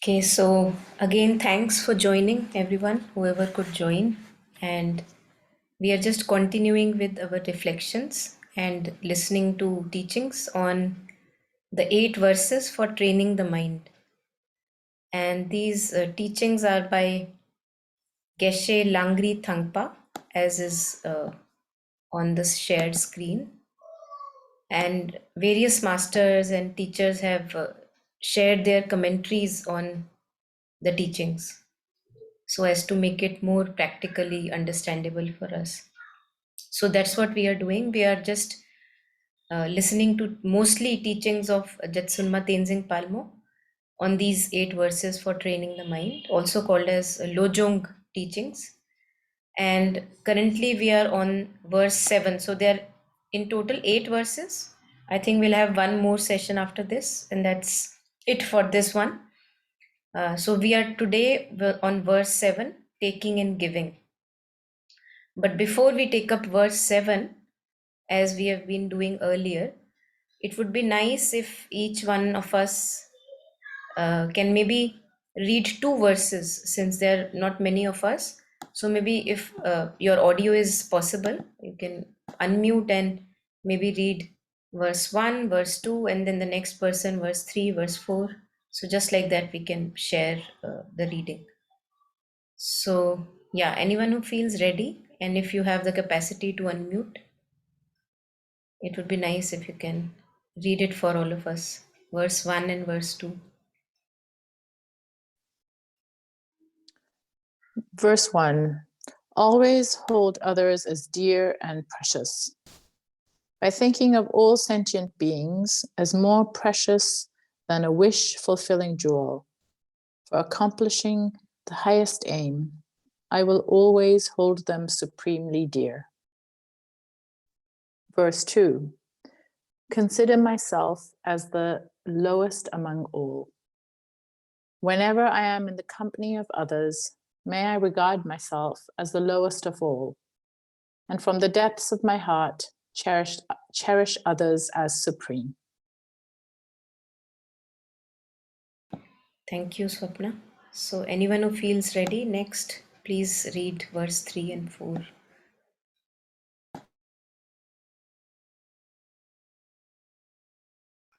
Okay, so again, thanks for joining everyone, whoever could join. And we are just continuing with our reflections and listening to teachings on the 8 verses for training the mind. And these teachings are by Geshe Langri Thangpa, as is on the shared screen. And various masters and teachers have shared their commentaries on the teachings, so as to make it more practically understandable for us. So that's what we are doing. We are just listening to mostly teachings of Jetsunma Tenzin Palmo on these 8 verses for training the mind, also called as Lojong teachings. And currently we are on verse 7. So there are in total 8 verses. I think we'll have one more session after this, and that's it for this one. So we are today on verse 7, taking and giving. But before we take up verse 7, as we have been doing earlier, it would be nice if each one of us can maybe read 2 verses, since there are not many of us. So maybe if your audio is possible, you can unmute and maybe read verse 1, verse 2, and then the next person, verse 3, verse 4. So just like that, we can share the reading. So, yeah, anyone who feels ready, and if you have the capacity to unmute, it would be nice if you can read it for all of us. Verse 1 and verse 2. Verse 1. Always hold others as dear and precious. By thinking of all sentient beings as more precious than a wish-fulfilling jewel, for accomplishing the highest aim, I will always hold them supremely dear. Verse 2. Consider myself as the lowest among all. Whenever I am in the company of others, may I regard myself as the lowest of all, and from the depths of my heart, cherish others as supreme. Thank you, Swapna. So, anyone who feels ready, next, please read verse 3 and 4.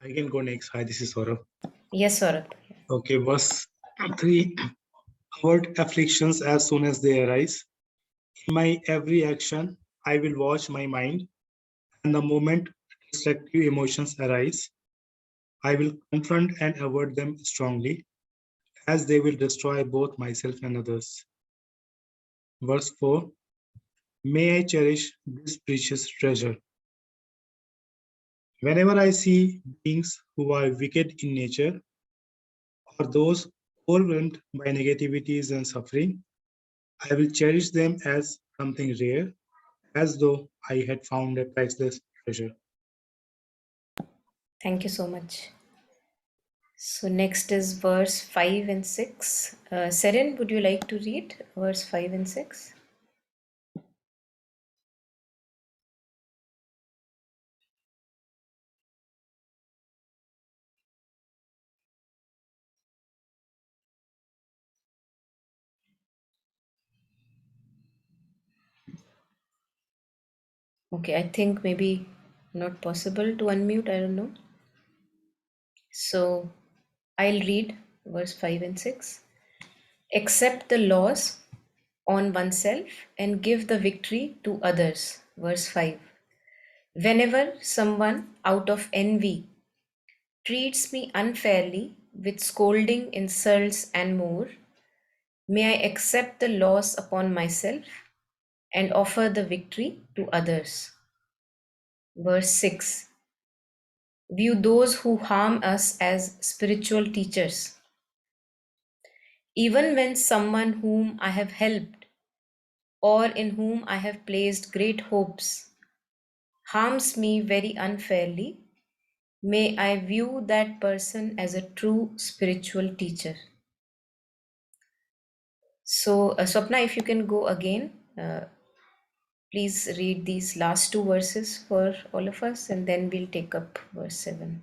I can go next. Hi, this is Saurabh. Yes, Saurabh. Okay, verse 3. Avoid afflictions as soon as they arise. In my every action, I will watch my mind, and the moment destructive emotions arise, I will confront and avoid them strongly, as they will destroy both myself and others. Verse 4. May I cherish this precious treasure. Whenever I see beings who are wicked in nature, or those overwhelmed by negativities and suffering, I will cherish them as something rare, as though I had found a priceless treasure. Thank you so much. So, next is verse 5 and 6. Seren, would you like to read verse 5 and 6? Okay, I think maybe not possible to unmute, I don't know. So, I'll read verse 5 and 6. Accept the loss on oneself and give the victory to others. Verse 5. Whenever someone out of envy treats me unfairly with scolding, insults, and more, may I accept the loss upon myself and offer the victory to others. Verse 6. View those who harm us as spiritual teachers. Even when someone whom I have helped or in whom I have placed great hopes harms me very unfairly, may I view that person as a true spiritual teacher. So, Swapna, if you can go again, please read these last 2 verses for all of us, and then we'll take up verse 7.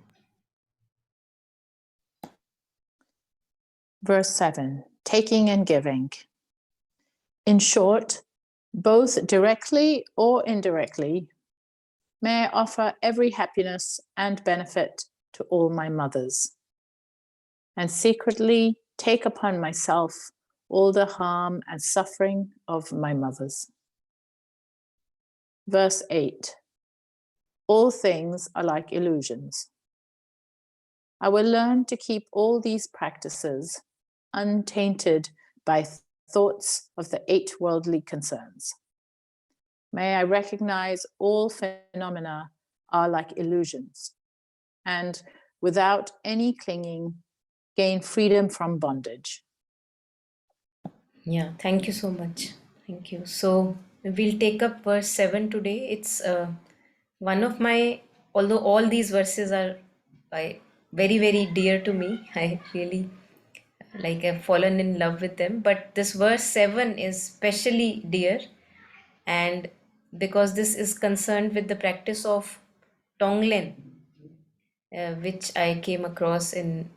Verse 7, taking and giving. In short, both directly or indirectly, may I offer every happiness and benefit to all my mothers, and secretly take upon myself all the harm and suffering of my mothers. Verse 8, all things are like illusions. I will learn to keep all these practices untainted by thoughts of the 8 worldly concerns. May I recognize all phenomena are like illusions, and without any clinging, gain freedom from bondage. Yeah, thank you so much. Thank you. So we'll take up verse 7 today. It's one of my, although all these verses are very, very dear to me. I really I've fallen in love with them. But this verse 7 is specially dear, and because this is concerned with the practice of Tonglen, which I came across in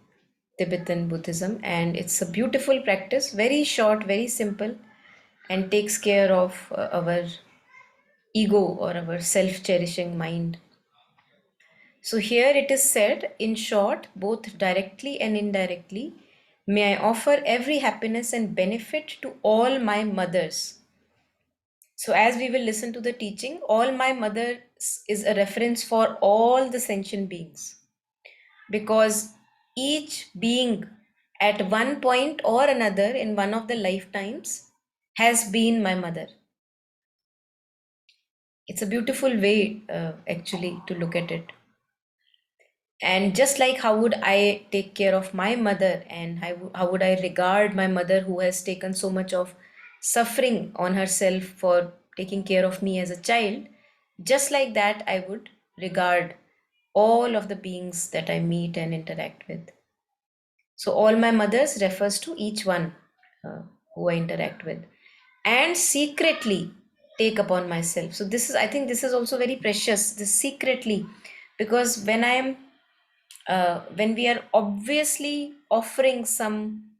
Tibetan Buddhism, and it's a beautiful practice, very short, very simple, and takes care of our ego or our self cherishing mind. So here it is said, in short, both directly and indirectly, may I offer every happiness and benefit to all my mothers. So as we will listen to the teaching, all my mothers is a reference for all the sentient beings, because each being at one point or another in one of the lifetimes has been my mother. It's a beautiful way, actually, to look at it. And just like how would I take care of my mother, and how would I regard my mother who has taken so much of suffering on herself for taking care of me as a child, just like that I would regard all of the beings that I meet and interact with. So all my mothers refers to each one uh, who I interact with, and secretly take upon myself. So this is, I think this is also very precious, this secretly, because when we are obviously offering some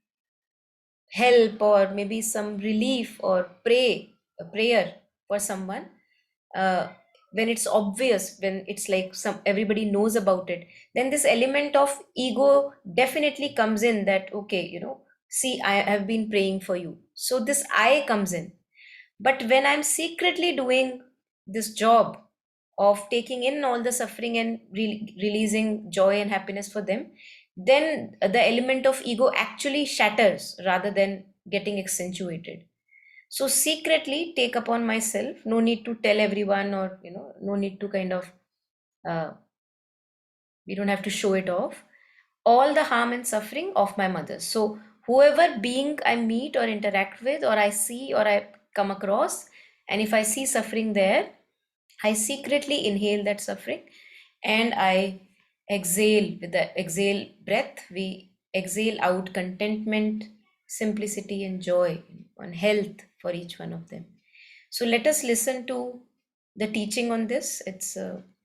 help or maybe some relief or a prayer for someone, uh, when it's obvious, when it's like some everybody knows about it, then this element of ego definitely comes in, that okay, see, I have been praying for you, so this I comes in. But when I'm secretly doing this job of taking in all the suffering and releasing joy and happiness for them, then the element of ego actually shatters rather than getting accentuated. So secretly take upon myself, no need to tell everyone, or no need to kind of uh, we don't have to show it off, all the harm and suffering of my mother. So whoever being I meet or interact with, or I see, or I come across, and if I see suffering there, I secretly inhale that suffering, and I exhale. With the exhale breath, we exhale out contentment, simplicity, and joy, and health for each one of them. So let us listen to the teaching on this. It's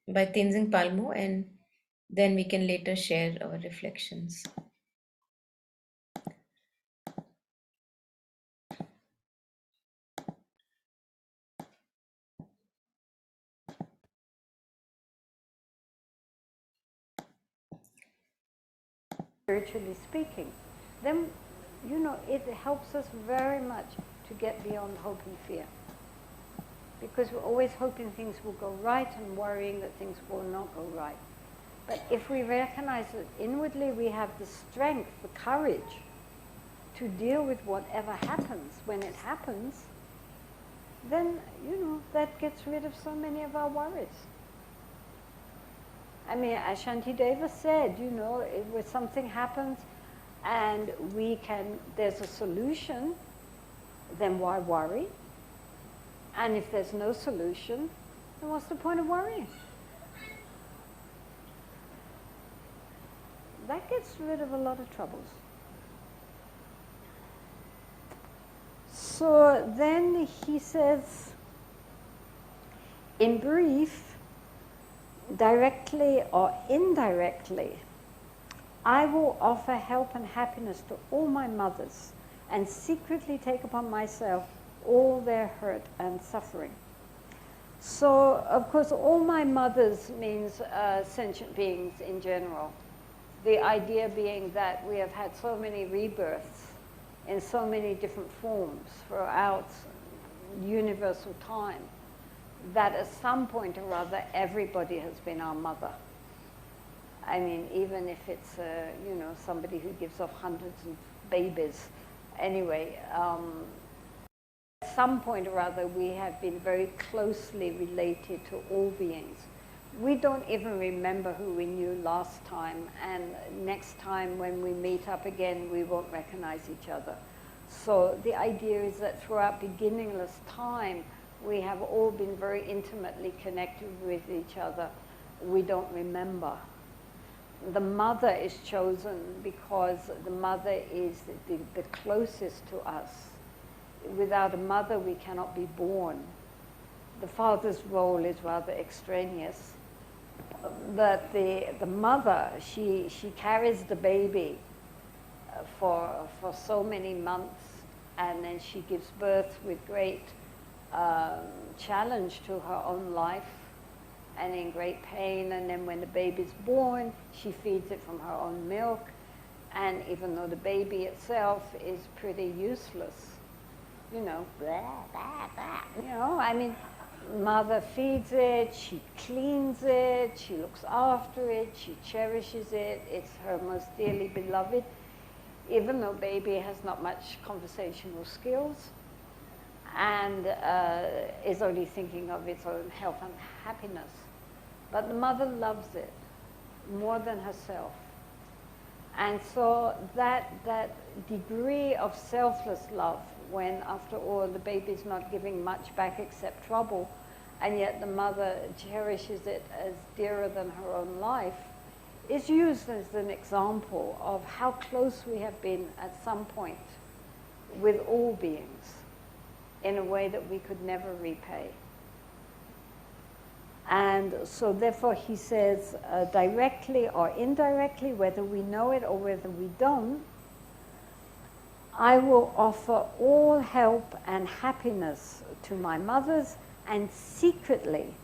by Tenzin Palmo, and then we can later share our reflections. Spiritually speaking, then it helps us very much to get beyond hope and fear, because we're always hoping things will go right and worrying that things will not go right. But if we recognize that inwardly we have the strength, the courage to deal with whatever happens when it happens, then that gets rid of so many of our worries. I mean, as Shantideva said, if something happens and there's a solution, then why worry? And if there's no solution, then what's the point of worrying? That gets rid of a lot of troubles. So then he says, in brief, directly or indirectly, I will offer help and happiness to all my mothers and secretly take upon myself all their hurt and suffering. So, of course, all my mothers means sentient beings in general. The idea being that we have had so many rebirths in so many different forms throughout universal time that at some point or other, everybody has been our mother. I mean, even if it's, you know, somebody who gives off hundreds of babies. Anyway, at some point or other, we have been very closely related to all beings. We don't even remember who we knew last time, and next time when we meet up again, we won't recognize each other. So the idea is that throughout beginningless time, we have all been very intimately connected with each other. We don't remember. The mother is chosen because the mother is the closest to us. Without a mother, we cannot be born. The father's role is rather extraneous. But the mother, she carries the baby for so many months, and then she gives birth with great challenge to her own life and in great pain. And then when the baby's born, she feeds it from her own milk. And even though the baby itself is pretty useless, you know, blah, blah, blah, you know, I mean, mother feeds it, she cleans it, she looks after it, she cherishes it, it's her most dearly beloved, even though baby has not much conversational skills and is only thinking of its own health and happiness. But the mother loves it more than herself. And so that degree of selfless love, when after all the baby's not giving much back except trouble, and yet the mother cherishes it as dearer than her own life, is used as an example of how close we have been at some point with all beings in a way that we could never repay. And so therefore he says, directly or indirectly, whether we know it or whether we don't, I will offer all help and happiness to my mothers and secretly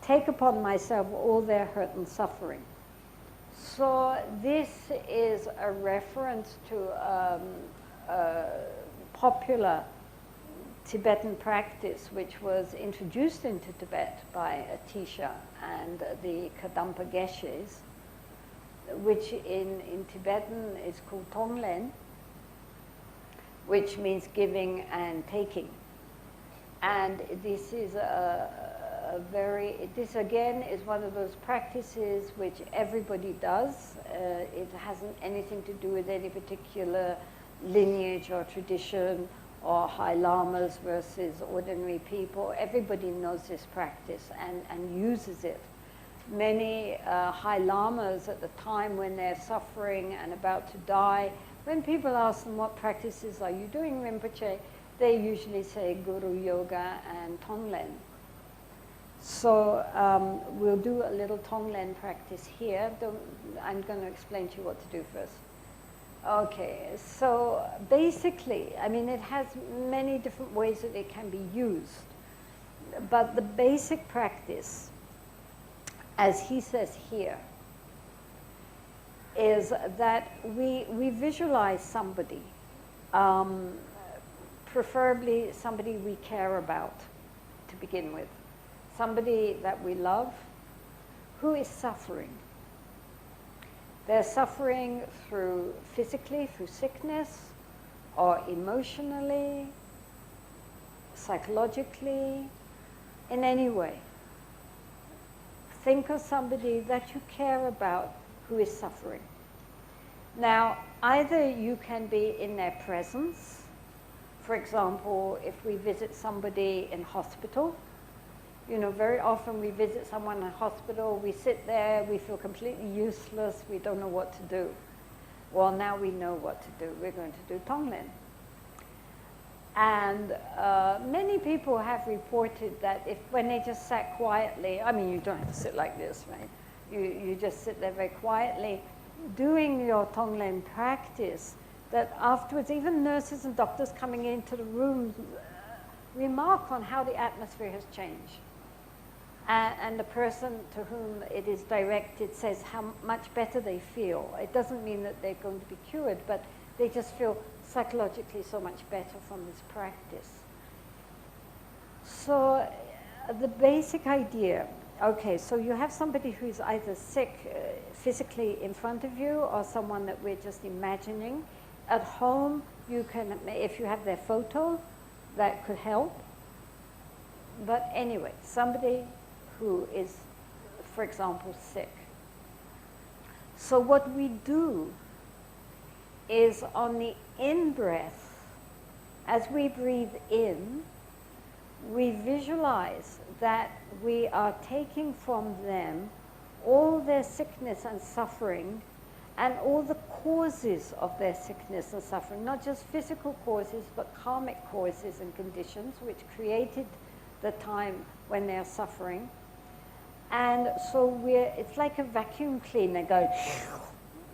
take upon myself all their hurt and suffering. So this is a reference to a popular Tibetan practice which was introduced into Tibet by Atisha and the Kadampa Geshes, which in Tibetan is called Tonglen, which means giving and taking. And this is this again is one of those practices which everybody does. It hasn't anything to do with any particular lineage or tradition or high lamas versus ordinary people. Everybody knows this practice and uses it. Many high lamas at the time when they're suffering and about to die, when people ask them, what practices are you doing, Rinpoche? They usually say Guru Yoga and Tonglen. So we'll do a little Tonglen practice here. I'm going to explain to you what to do first. Okay, so basically, I mean, it has many different ways that it can be used. But the basic practice, as he says here, is that we visualize somebody, preferably somebody we care about to begin with, somebody that we love, who is suffering. They're suffering through physically, through sickness, or emotionally, psychologically, in any way. Think of somebody that you care about who is suffering. Now, either you can be in their presence. For example, if we visit somebody in hospital, you know, very often we visit someone in hospital, we sit there, we feel completely useless, we don't know what to do. Well, now we know what to do. We're going to do Tonglen. And many people have reported that if when they just sat quietly, I mean, you don't have to sit like this, right? You just sit there very quietly, doing your Tonglen practice, that afterwards, even nurses and doctors coming into the rooms remark on how the atmosphere has changed. And the person to whom it is directed says how much better they feel. It doesn't mean that they're going to be cured, but they just feel psychologically so much better from this practice. So the basic idea, okay, so you have somebody who's either sick physically in front of you or someone that we're just imagining. At home, you can, if you have their photo, that could help. But anyway, somebody who is, for example, sick. So what we do is on the in-breath, as we breathe in, we visualize that we are taking from them all their sickness and suffering and all the causes of their sickness and suffering, not just physical causes, but karmic causes and conditions which created the time when they're suffering. And so it's like a vacuum cleaner going,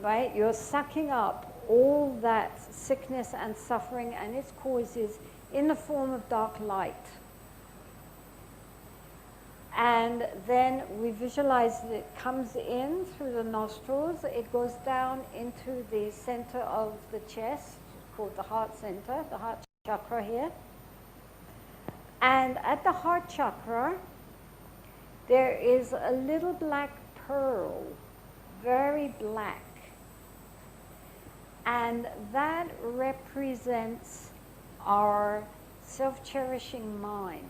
right? You're sucking up all that sickness and suffering and its causes in the form of dark light. And then we visualize that it comes in through the nostrils, it goes down into the center of the chest, called the heart center, the heart chakra here. And at the heart chakra, there is a little black pearl, very black. And that represents our self-cherishing mind.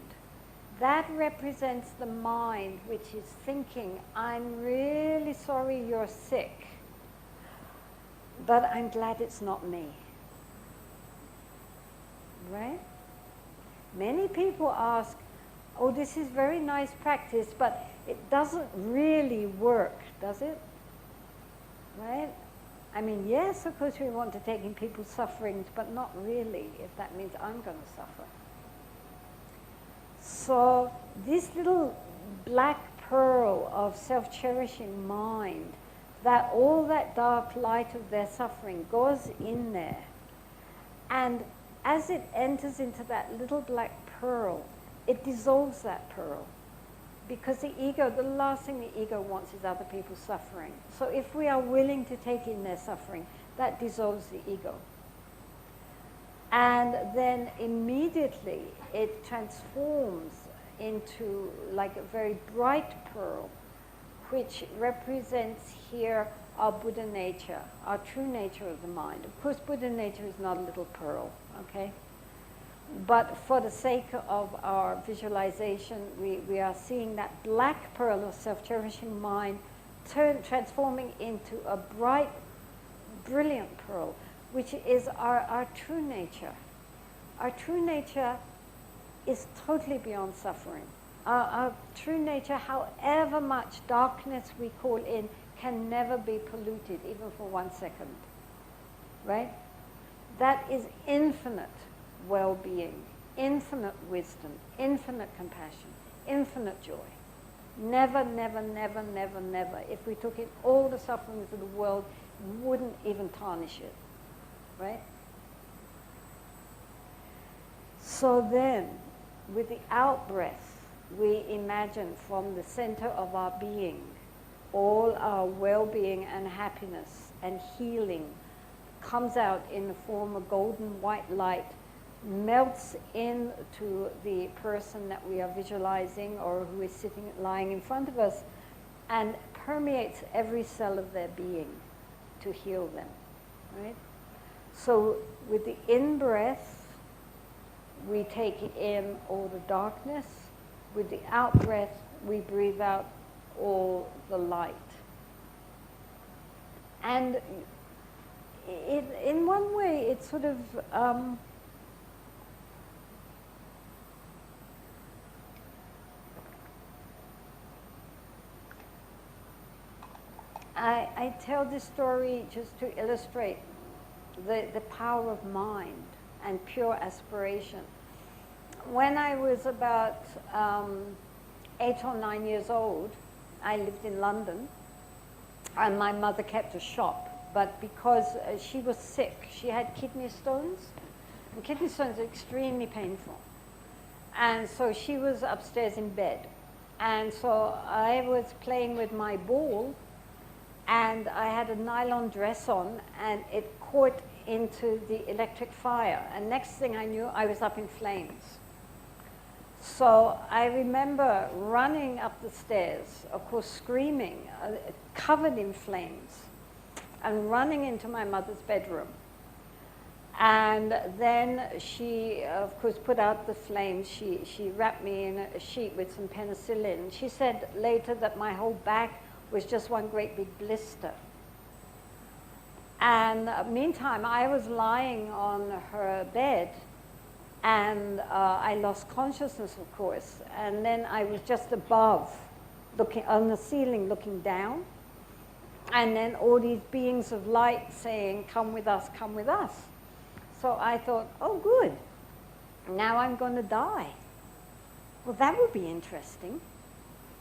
That represents the mind which is thinking, I'm really sorry you're sick, but I'm glad it's not me. Right? Many people ask, oh, this is very nice practice, but it doesn't really work, does it? Right? I mean, yes, of course we want to take in people's sufferings, but not really, if that means I'm going to suffer. So this little black pearl of self-cherishing mind, that all that dark light of their suffering goes in there. And as it enters into that little black pearl, it dissolves that pearl. Because the ego, the last thing the ego wants is other people's suffering. So if we are willing to take in their suffering, that dissolves the ego. And then immediately it transforms into like a very bright pearl, which represents here our Buddha nature, our true nature of the mind. Of course, Buddha nature is not a little pearl, okay? But for the sake of our visualization, we are seeing that black pearl of self-cherishing mind transforming into a bright, brilliant pearl, which is our true nature. Our true nature is totally beyond suffering. Our true nature, however much darkness we call in, can never be polluted, even for 1 second, right? That is infinite well-being, infinite wisdom, infinite compassion, infinite joy. Never, never, never, never, never. If we took in all the sufferings of the world, we wouldn't even tarnish it, right? So then, with the out-breath, we imagine from the center of our being, all our well-being and happiness and healing comes out in the form of golden white light, melts into the person that we are visualizing or who is lying in front of us, and permeates every cell of their being to heal them, right? So with the in-breath, we take in all the darkness. With the out-breath, we breathe out all the light. And in one way, it's sort of I tell this story just to illustrate the power of mind and pure aspiration. When I was about 8 or 9 years old, I lived in London, and my mother kept a shop. But because she was sick, she had kidney stones, and kidney stones are extremely painful. And so she was upstairs in bed. And so I was playing with my ball, and I had a nylon dress on, and it caught into the electric fire. And next thing I knew, I was up in flames. So I remember running up the stairs, of course screaming, covered in flames, and running into my mother's bedroom. And then she, of course, put out the flames. She wrapped me in a sheet with some penicillin. She said later that my whole back was just one great big blister. And meantime, I was lying on her bed, and I lost consciousness, of course. And then I was just above, looking on the ceiling, looking down. And then all these beings of light saying, "Come with us, come with us." So I thought, oh, good. Now I'm going to die. Well, that would be interesting.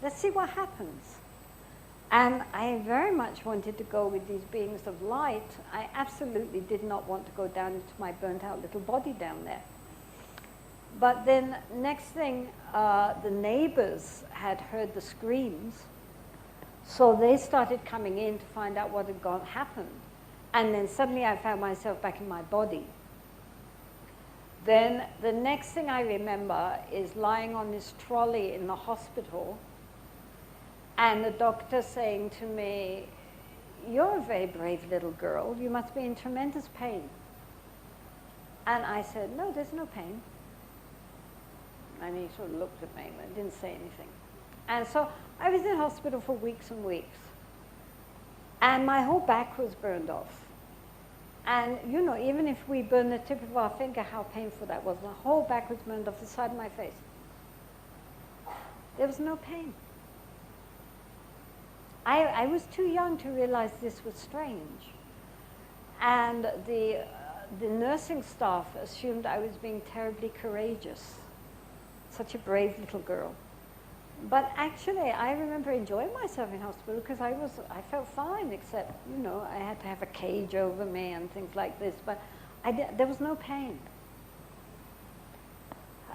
Let's see what happens. And I very much wanted to go with these beings of light. I absolutely did not want to go down into my burnt out little body down there. But then next thing, the neighbors had heard the screams. So they started coming in to find out what had happened. And then suddenly I found myself back in my body. Then the next thing I remember is lying on this trolley in the hospital, and the doctor saying to me, "You're a very brave little girl. You must be in tremendous pain." And I said, "No, there's no pain." And he sort of looked at me but didn't say anything. And so I was in hospital for weeks and weeks. And my whole back was burned off. And you know, even if we burn the tip of our finger, how painful that was. My whole back was burned off the side of my face. There was no pain. I was too young to realize this was strange. And the nursing staff assumed I was being terribly courageous. Such a brave little girl. But actually, I remember enjoying myself in hospital because I felt fine, except, you know, I had to have a cage over me and things like this, but there was no pain.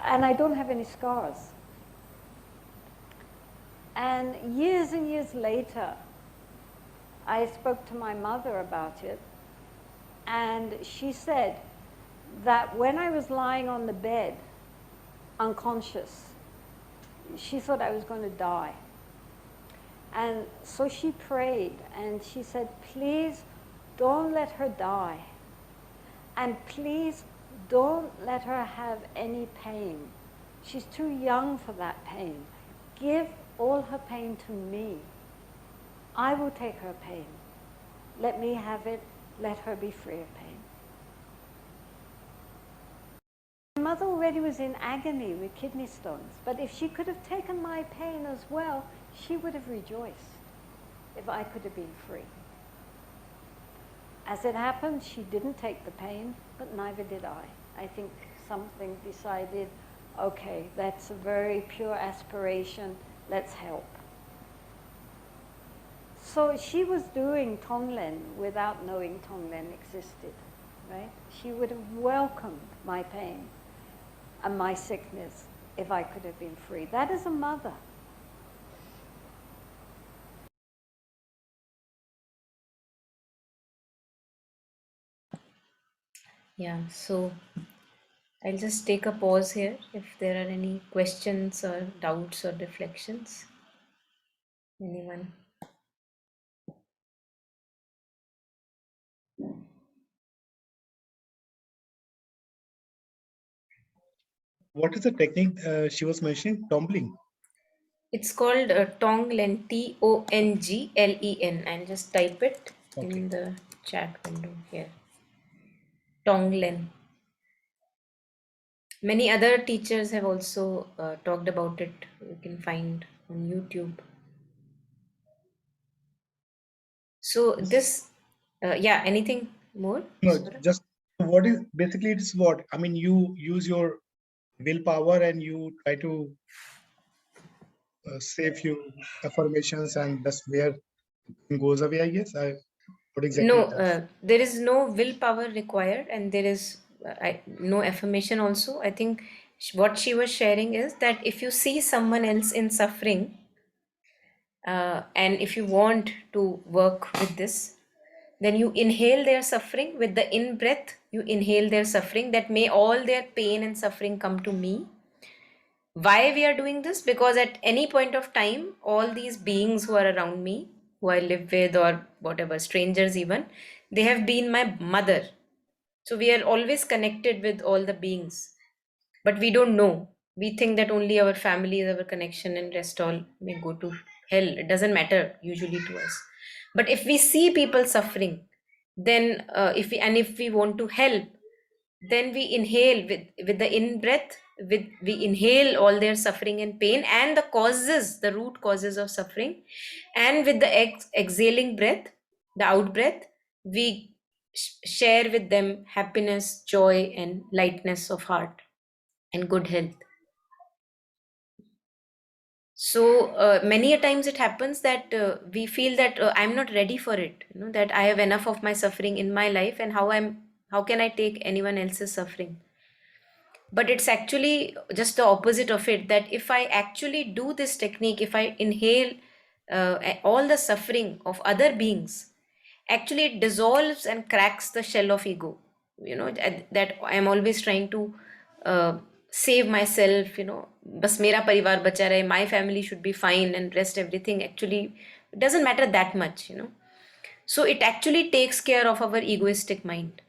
And I don't have any scars. And years later, I spoke to my mother about it, and she said that when I was lying on the bed, unconscious, she thought I was going to die. And so she prayed, and she said, "Please don't let her die. And please don't let her have any pain. She's too young for that pain. Give all her pain to me. I will take her pain. Let me have it. Let her be free of pain." My mother already was in agony with kidney stones, but if she could have taken my pain as well, she would have rejoiced if I could have been free. As it happened, she didn't take the pain, but neither did I. I think something decided, okay, that's a very pure aspiration, let's help. So she was doing Tonglen without knowing Tonglen existed, right? She would have welcomed my pain and my sickness if I could have been free. That is a mother. Yeah, so I'll just take a pause here if there are any questions or doubts or reflections. Anyone? What is the technique she was mentioning? Tumbling. It's called Tonglen, Tonglen. I'll just type it in the chat window here. Tonglen. Many other teachers have also talked about it. You can find on YouTube. So this, yeah, anything more? No, Saurabh? just what is basically it's what I mean. You use your willpower and you try to say few affirmations, and that's where goes away, I guess. What exactly No, it does? there is no willpower required, and there is no affirmation also. I think what she was sharing is that if you see someone else in suffering, and if you want to work with this, then you inhale their suffering with the in breath. You inhale their suffering, that may all their pain and suffering come to me. Why we are doing this? Because at any point of time, all these beings who are around me, who I live with, or whatever, strangers even, they have been my mother. So we are always connected with all the beings, but we don't know. We think that only our family is our connection, and rest all may go to hell. It doesn't matter usually to us. But if we see people suffering, then if we want to help, then we inhale with the in breath, we inhale all their suffering and pain and the causes, the root causes of suffering, and with the exhaling breath, the out breath, we share with them happiness, joy, and lightness of heart and good health. So many a times it happens that we feel that I'm not ready for it, that I have enough of my suffering in my life, and how can I take anyone else's suffering? But it's actually just the opposite of it, that if I actually do this technique, if I inhale all the suffering of other beings, actually it dissolves and cracks the shell of ego, that I am always trying to uh, save myself, bas mera parivar bacha rahe, my family should be fine, and rest everything actually doesn't matter that much. So it actually takes care of our egoistic mind,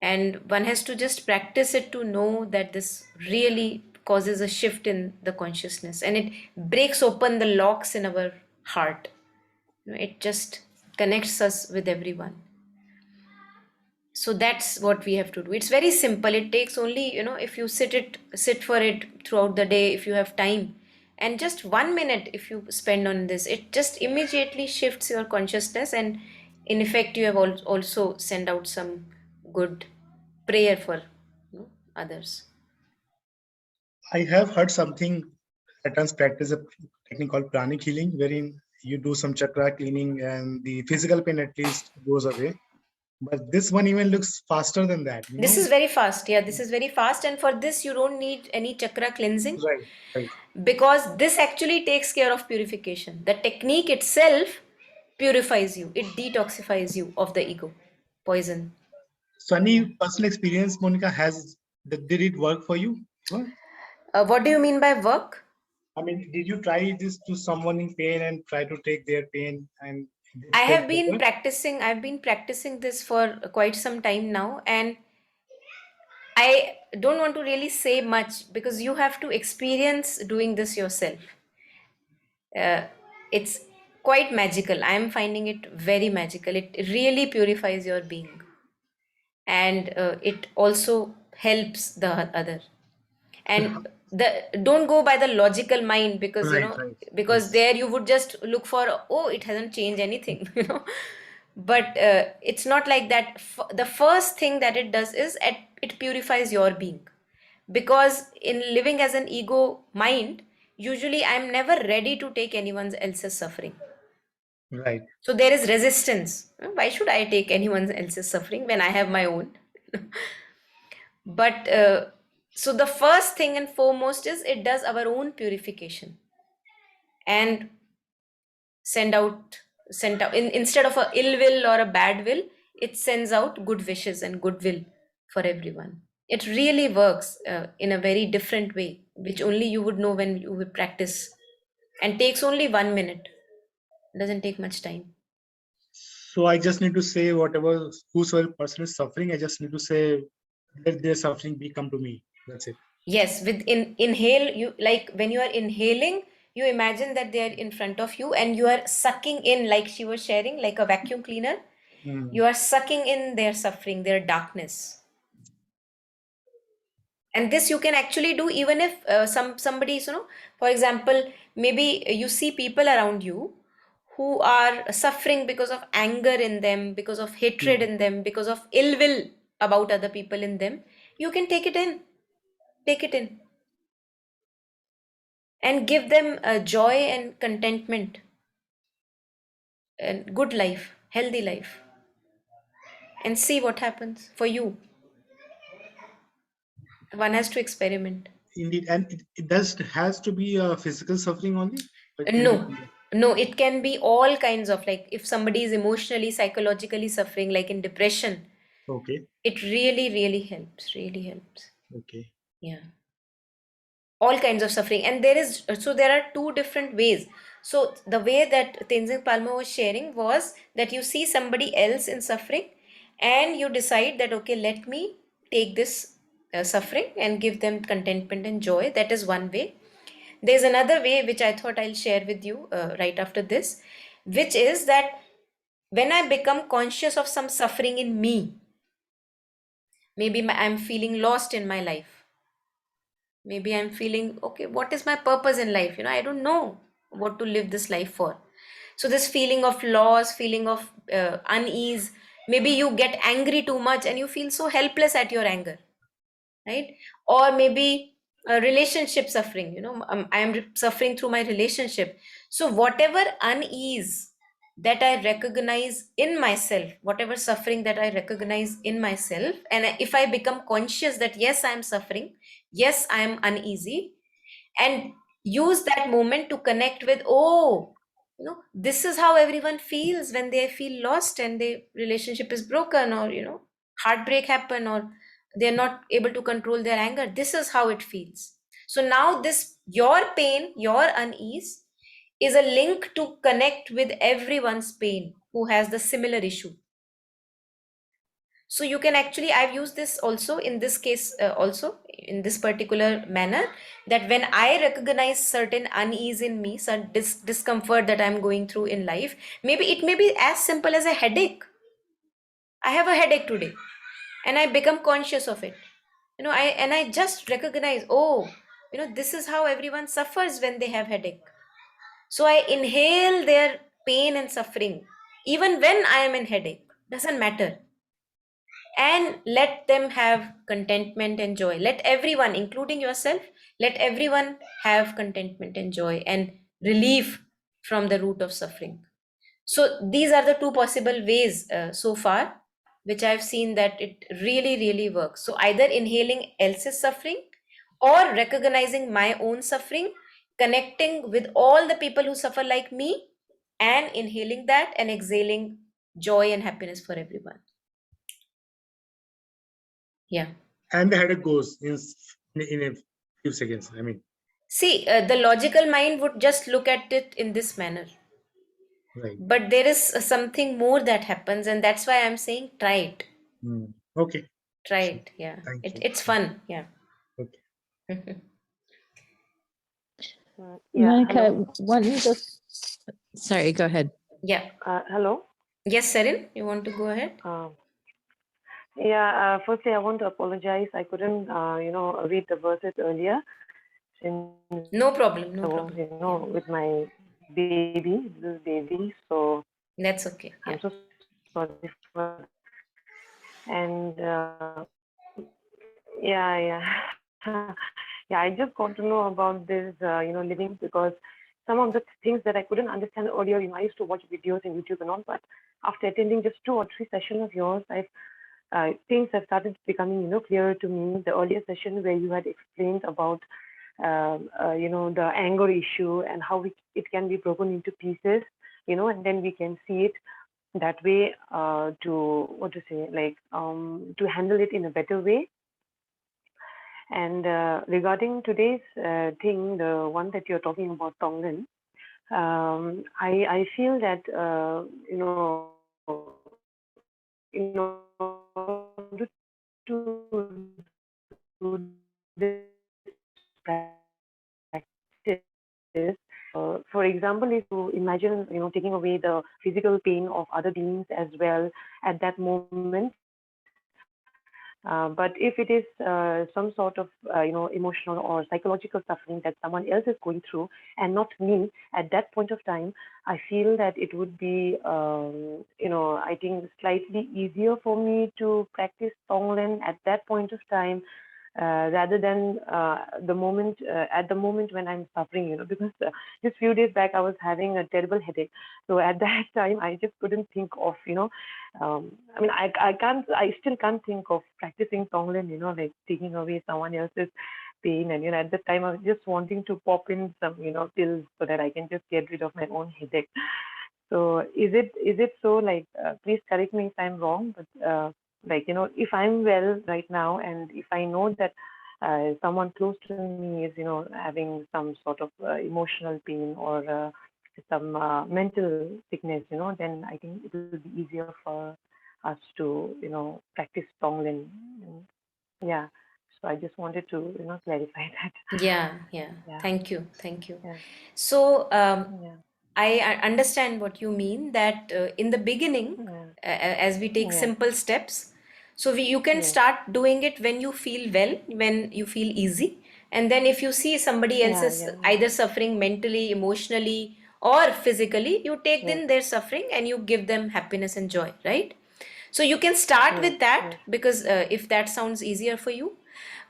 and one has to just practice it to know that this really causes a shift in the consciousness, and it breaks open the locks in our heart. It just connects us with everyone. So that's what we have to do. It's very simple. It takes only, if you sit for it throughout the day, if you have time, and just 1 minute if you spend on this, it just immediately shifts your consciousness, and in effect you have also send out some good prayer for others. I have heard something that once practice a technique called Pranic Healing, wherein you do some chakra cleaning and the physical pain at least goes away. But this one even looks faster than that, This is very fast. Yeah, this is very fast, and for this you don't need any chakra cleansing, Right, right. because this actually takes care of purification. The technique itself purifies you, it detoxifies you of the ego poison. So any personal experience, Monica, did it work for you? What? What do you mean by work? I mean, did you try this to someone in pain and try to take their pain and I it felt have been better? practicing, I've been practicing this for quite some time now, and I don't want to really say much because you have to experience doing this yourself. uh, it's quite magical. I am finding it very magical. It really purifies your being, and it also helps the other. And the don't go by the logical mind, because Right, right. because Yes. there you would just look for, oh, it hasn't changed anything. But it's not like that. The first thing that it does is it purifies your being, because in living as an ego mind, usually I'm never ready to take anyone else's suffering. Right. So there is resistance. Why should I take anyone else's suffering when I have my own? But so the first thing and foremost is it does our own purification, and send out instead of a ill will or a bad will, it sends out good wishes and goodwill for everyone. It really works in a very different way, which only you would know when you will practice, and takes only 1 minute. Doesn't take much time. So I just need to say whatever whosoever person is suffering, I just need to say let their suffering be come to me. That's it. Yes, with inhale, you, like when you are inhaling, you imagine that they are in front of you, and you are sucking in, like she was sharing, like a vacuum cleaner. Hmm. You are sucking in their suffering, their darkness. And this you can actually do even if somebody is, for example, maybe you see people around you who are suffering because of anger in them, because of hatred Hmm. in them, because of ill will about other people in them. You can take it in, and give them joy and contentment. a good life, healthy life, and see what happens for you. One has to experiment. Indeed, and it does has to be physical suffering only, or it can be. No, no, it can be all kinds of, like if somebody is emotionally, psychologically suffering, like in depression, Okay, it really, really helps. Really helps. okay. Yeah. All kinds of suffering. And there are two different ways. So the way that Tenzin Palmo was sharing was that you see somebody else in suffering and you decide that, okay, let me take this suffering and give them contentment and joy. That is one way. There's another way which I thought I'll share with you right after this, which is that when I become conscious of some suffering in me, maybe I'm feeling lost in my life. Maybe I'm feeling, okay, what is my purpose in life? I don't know what to live this life for. So, this feeling of loss, feeling of unease, maybe you get angry too much and you feel so helpless at your anger, right? Or maybe a relationship suffering, I am suffering through my relationship. So whatever unease that I recognize in myself, whatever suffering that I recognize in myself, and if I become conscious that yes, I am suffering, yes, I am uneasy, and use that moment to connect with, oh, this is how everyone feels when they feel lost and their relationship is broken, or heartbreak happen, or they're not able to control their anger. This is how it feels. So now this, your pain, your unease, is a link to connect with everyone's pain who has the similar issue. So you can actually, I've used this also in this case, also in this particular manner, that when I recognize certain unease in me, some discomfort that I'm going through in life, maybe it may be as simple as a headache. I have a headache today and I become conscious of it. I just recognize, oh, this is how everyone suffers when they have headache. So I inhale their pain and suffering, even when I am in headache, doesn't matter, and let them have contentment and joy. Let everyone, including yourself, let everyone have contentment and joy and relief from the root of suffering. So these are the two possible ways so far which I've seen that it really, really works. So either inhaling else's suffering or recognizing my own suffering, connecting with all the people who suffer like me, and inhaling that and exhaling joy and happiness for everyone. Yeah. And the headache goes in a few seconds. I mean, See, the logical mind would just look at it in this manner. right. But there is something more that happens, and that's why I'm saying try it. Okay. Try Sure. it. Yeah. Thank you. It's fun. Yeah. Okay. Yeah, Monica, hello. what you just... Sorry, go ahead. Yeah. Hello. Yes, Sarin, you want to go ahead? Yeah, firstly, I want to apologize. I couldn't, read the verses earlier since No problem. No I was, problem. with my little baby. So That's okay. Yeah. I'm so sorry for that. And yeah. Yeah, I just got to know about this, living, because some of the things that I couldn't understand earlier, I used to watch videos on YouTube and all, but after attending just 2 or 3 sessions of yours, things have started becoming, clearer to me. The earlier session where you had explained about, the anger issue and how it can be broken into pieces, and then we can see it that way, to handle it in a better way. And regarding today's thing, the one that you're talking about, Tonglen, I feel that in order to do this practice, for example, if you imagine, taking away the physical pain of other beings as well at that moment. But if it is some sort of emotional or psychological suffering that someone else is going through and not me at that point of time, I feel that it would be I think slightly easier for me to practice Tonglen at that point of time, rather than the moment at the moment when I'm suffering, you know, because just few days back I was having a terrible headache. So at that time I just couldn't think of, you know, I mean, I still can't think of practicing Tonglen, you know, like taking away someone else's pain. And, you know, at the time I was just wanting to pop in some, you know, pills so that I can just get rid of my own headache. So is it so, like, please correct me if I'm wrong, but like, you know, if I'm well right now and if I know that someone close to me is, you know, having some sort of emotional pain or some mental sickness, you know, then I think it will be easier for us to, you know, practice Tonglen. Yeah. So I just wanted to, you know, clarify that. Yeah. Yeah. Thank you. Yeah. So, Yeah. I understand what you mean, that in the beginning, as we take Yeah. simple steps, so you can Yes. start doing it when you feel well, when you feel easy. And then if you see somebody else is Yeah. either suffering mentally, emotionally, or physically, you take Yes. in their suffering and you give them happiness and joy, right? So you can start with that, Yes. because if that sounds easier for you.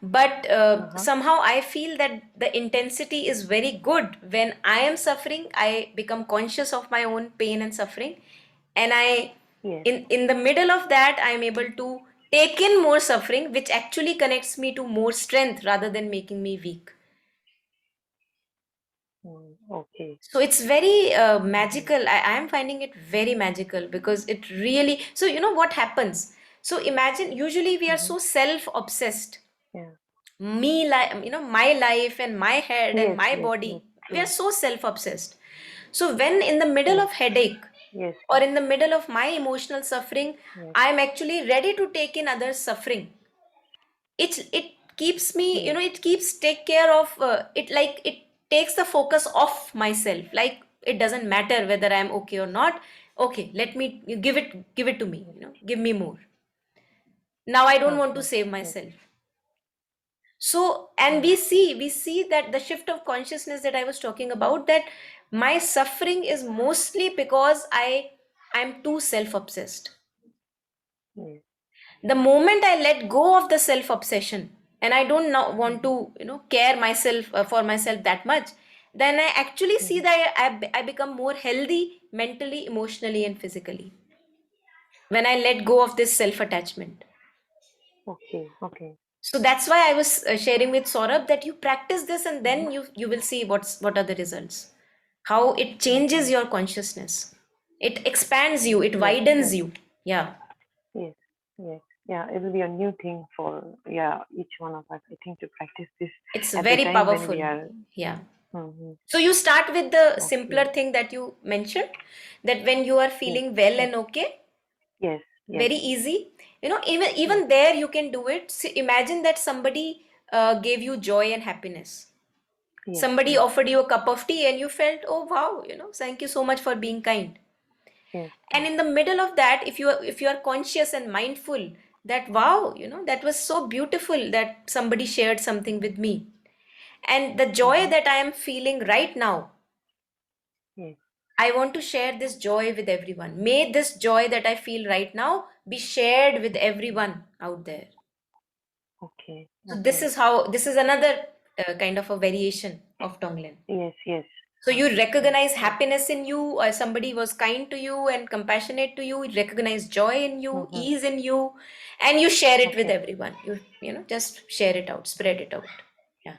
But somehow I feel that the intensity is very good. When I am suffering, I become conscious of my own pain and suffering. And Yes. in the middle of that, I am able to take in more suffering, which actually connects me to more strength rather than making me weak. Okay. So it's very magical. I am finding it very magical, because it really, so you know what happens. So imagine, usually we are so self-obsessed. Yeah. Me, like, you know, my life and my head and Yes. my Yes. body, Yes. we are True. so self-obsessed. So when in the middle Yes. of headache Yes. or in the middle of my emotional suffering, Yes. I am actually ready to take in others' suffering. It keeps me, you know, Yes. it keeps take care of it, like it takes the focus off myself. Like, it doesn't matter whether I'm okay or not. Okay, let me give it to me, you know, give me more. Now I don't want to save Yes. myself. So, and we see that the shift of consciousness that I was talking about, that my suffering is mostly because I'm too self-obsessed. Yes. The moment I let go of the self-obsession and I don't now want to, you know, care myself for myself that much, then I actually see that I become more healthy mentally, emotionally, and physically, when I let go of this self-attachment. Okay. Okay. So that's why I was sharing with Saurabh that you practice this, and then you will see what are the results, how it changes your consciousness, it expands you, it Yes. widens Yes. you. Yeah, Yes. Yes. Yeah. It will be a new thing for each one of us, I think, to practice this it's at the very time when powerful. we are. Yeah. Mm-hmm. So you start with the simpler Okay. thing that you mentioned, that when you are Yes. feeling well Yes. and okay, Yes. Yes. very easy. You know, even Yes. even there you can do it. See, imagine that somebody gave you joy and happiness. Yes. Somebody Yes. offered you a cup of tea and you felt, oh wow, you know, thank you so much for being kind. Yes. And in the middle of that, if you are conscious and mindful, that wow, you know, that was so beautiful that somebody shared something with me. And the joy that I am feeling right now, Yes. I want to share this joy with everyone. May this joy that I feel right now be shared with everyone out there. Okay. So Okay. this is another kind of a variation of Tonglen. Yes. Yes. So you Yes. recognize Yes. happiness in you, or somebody was kind to you and compassionate to you. You recognize joy in you, ease in you, and you share it with Okay. everyone. You know, just share it out, spread it out. Yeah.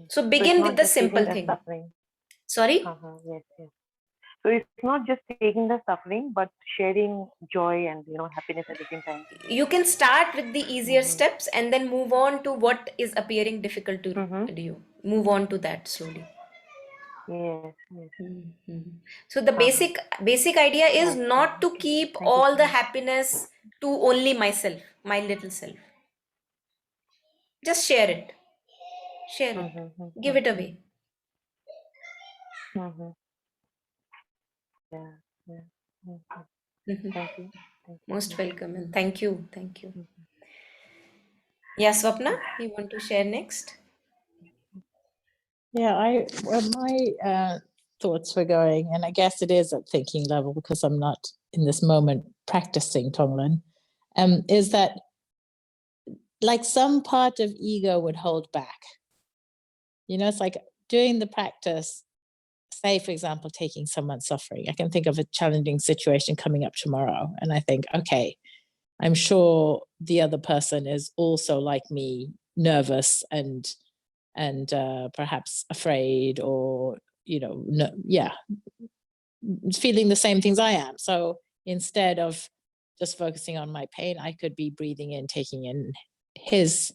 So So it's begin with not the just taking simple the thing. suffering. Sorry? Yes. Yes. So it's not just taking the suffering, but sharing joy and happiness at the same time. You can start with the easier steps and then move on to what is appearing difficult to Mm-hmm. you. Move on to that slowly. Yes. Yes. So the basic idea is Okay. not to Okay. keep Thank you all so the much. happiness to only myself, my little self. Just share it. Share it. Give it away. Mm-hmm. Yeah. Yeah. Thank you. Thank you. Most welcome, and thank you. Thank you. Yeah, Swapna, you want to share next? Yeah, my thoughts were going, and I guess it is at thinking level because I'm not in this moment practicing Tonglen, is that like some part of ego would hold back. You know, it's like doing the practice, say, for example, taking someone's suffering. I can think of a challenging situation coming up tomorrow, and I think, okay, I'm sure the other person is also like me, nervous and perhaps afraid, or feeling the same things I am. So instead of just focusing on my pain, I could be breathing in, taking in his